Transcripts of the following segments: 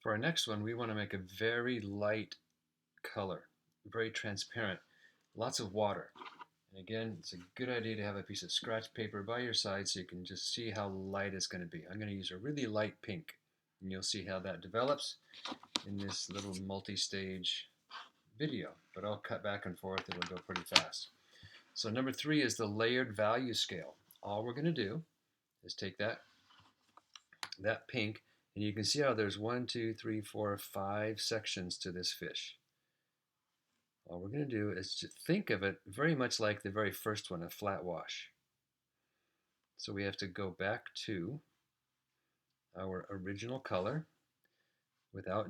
For our next one, we want to make a very light color, very transparent, lots of water. And again, it's a good idea to have a piece of scratch paper by your side so you can just see how light it's going to be. I'm going to use a really light pink, and you'll see how that develops in this little multi-stage video, but I'll cut back and forth. It'll go pretty fast. So number 3 is the layered value scale. All we're going to do is take that pink, and you can see how there's 1, 2, 3, 4, 5 sections to this fish. All we're going to do is just think of it very much like the very first one, a flat wash. So we have to go back to our original color without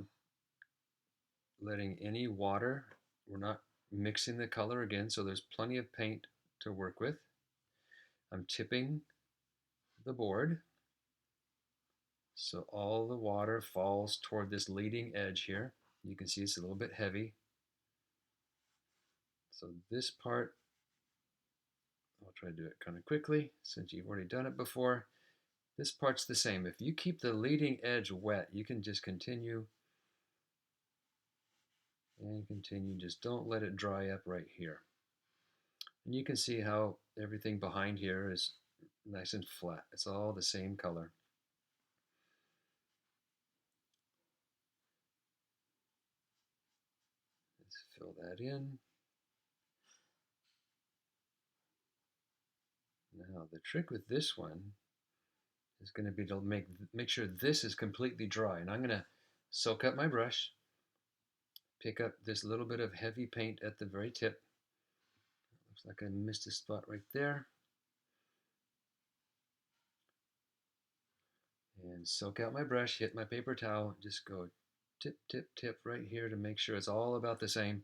letting any water. We're not mixing the color again, so there's plenty of paint to work with. I'm tipping the board so all the water falls toward this leading edge here. You can see it's a little bit heavy. So this part, I'll try to do it kind of quickly since you've already done it before. This part's the same. If you keep the leading edge wet, you can just continue and continue. Just don't let it dry up right here. And you can see how everything behind here is nice and flat. It's all the same color. Let's fill that in. Now the trick with this one is going to be to make sure this is completely dry. And I'm going to soak up my brush, pick up this little bit of heavy paint at the very tip. Looks like I missed a spot right there. And soak out my brush, hit my paper towel, just go tip, tip, tip right here to make sure it's all about the same.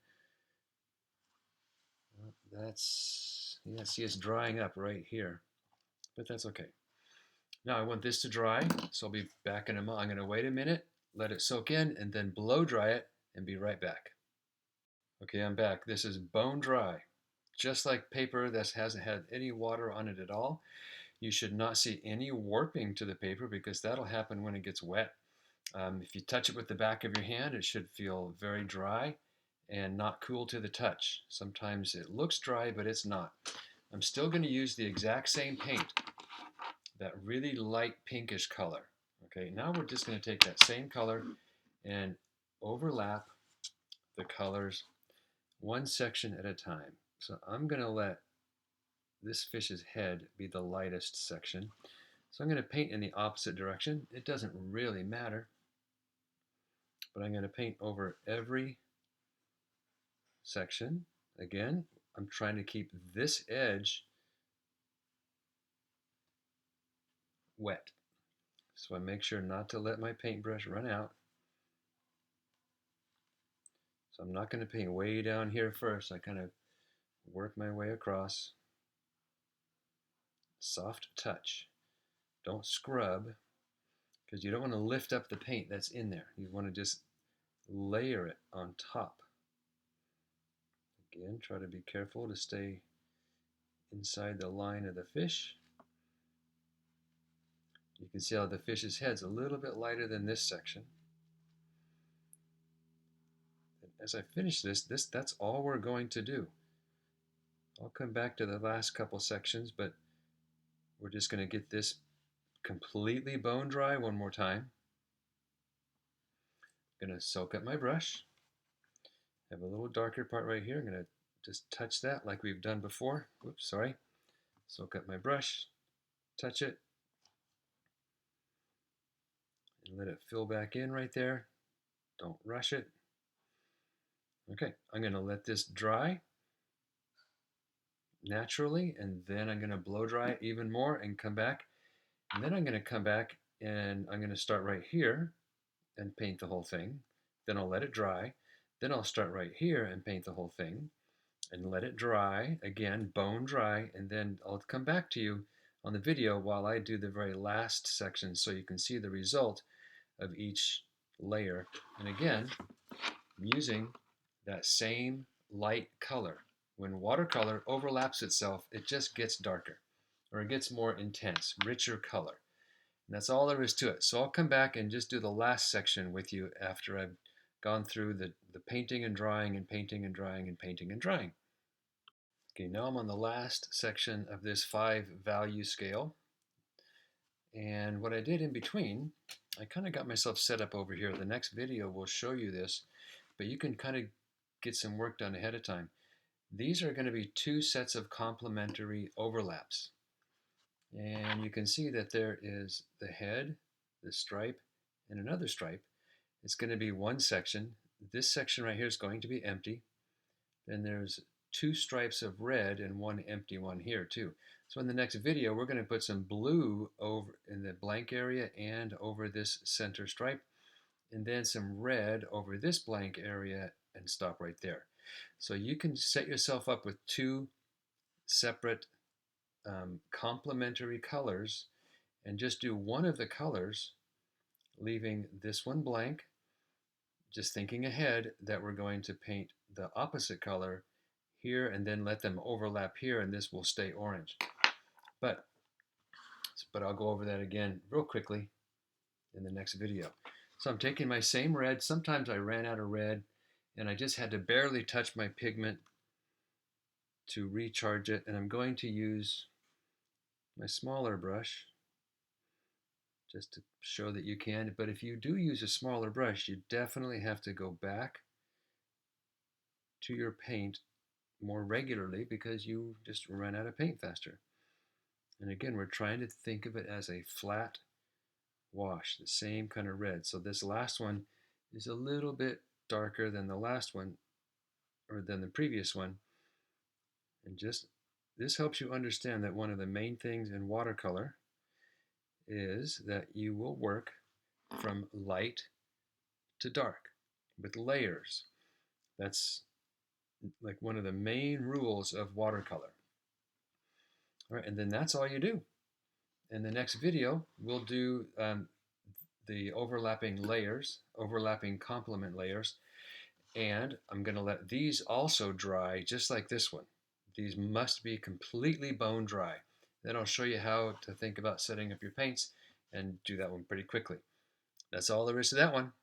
Yeah, see it's drying up right here, but that's okay. Now I want this to dry, so I'll be back in a moment. I'm going to wait a minute, let it soak in, and then blow dry it and be right back. Okay, I'm back. This is bone dry. Just like paper that hasn't had any water on it at all. You should not see any warping to the paper because that'll happen when it gets wet. If you touch it with the back of your hand, it should feel very dry and not cool to the touch. Sometimes it looks dry, but it's not. I'm still going to use the exact same paint, that really light pinkish color. Okay, now we're just going to take that same color and overlap the colors one section at a time. So I'm going to let this fish's head be the lightest section. So I'm going to paint in the opposite direction. It doesn't really matter, but I'm going to paint over every section. Again, I'm trying to keep this edge wet. So I make sure not to let my paintbrush run out. So I'm not going to paint way down here first. I kind of work my way across. Soft touch. Don't scrub because you don't want to lift up the paint that's in there. You want to just layer it on top. Again, try to be careful to stay inside the line of the fish. You can see how the fish's head's a little bit lighter than this section. As I finish that's all we're going to do. I'll come back to the last couple sections, but we're just going to get this completely bone dry one more time. I'm going to soak up my brush. I have a little darker part right here. I'm going to just touch that like we've done before. Whoops, sorry. Soak up my brush, touch it, and let it fill back in right there. Don't rush it. Okay, I'm going to let this dry naturally, and then I'm going to blow dry it even more and come back. And then I'm going to come back and I'm going to start right here and paint the whole thing. Then I'll let it dry. Then I'll start right here and paint the whole thing and let it dry, again, bone dry, and then I'll come back to you on the video while I do the very last section so you can see the result of each layer. And again, I'm using that same light color. When watercolor overlaps itself, it just gets darker, or it gets more intense, richer color. And that's all there is to it. So I'll come back and just do the last section with you after I've gone through the painting and drying and painting and drying and painting and drying. Okay, now I'm on the last section of this 5-value scale. And what I did in between, I kind of got myself set up over here. The next video will show you this, but you can kind of get some work done ahead of time. These are going to be 2 sets of complementary overlaps. And you can see that there is the head, the stripe, and another stripe. It's going to be one section. This section right here is going to be empty. Then there's 2 stripes of red and 1 empty one here too. So in the next video, we're going to put some blue over in the blank area and over this center stripe, and then some red over this blank area and stop right there. So you can set yourself up with 2 separate complementary colors and just do one of the colors, leaving this one blank, just thinking ahead that we're going to paint the opposite color here and then let them overlap here, and this will stay orange. But I'll go over that again real quickly in the next video. So I'm taking my same red. Sometimes I ran out of red and I just had to barely touch my pigment to recharge it, and I'm going to use my smaller brush just to show that you can. But if you do use a smaller brush, you definitely have to go back to your paint more regularly because you just run out of paint faster. And again, we're trying to think of it as a flat wash, the same kind of red. So this last one is a little bit darker than the last one, or than the previous one. And just this helps you understand that one of the main things in watercolor is that you will work from light to dark with layers. That's like one of the main rules of watercolor. All right, and then that's all you do. In the next video, we'll do the overlapping layers, overlapping complement layers, and I'm going to let these also dry just like this one. These must be completely bone dry. Then I'll show you how to think about setting up your paints and do that one pretty quickly. That's all there is to that one.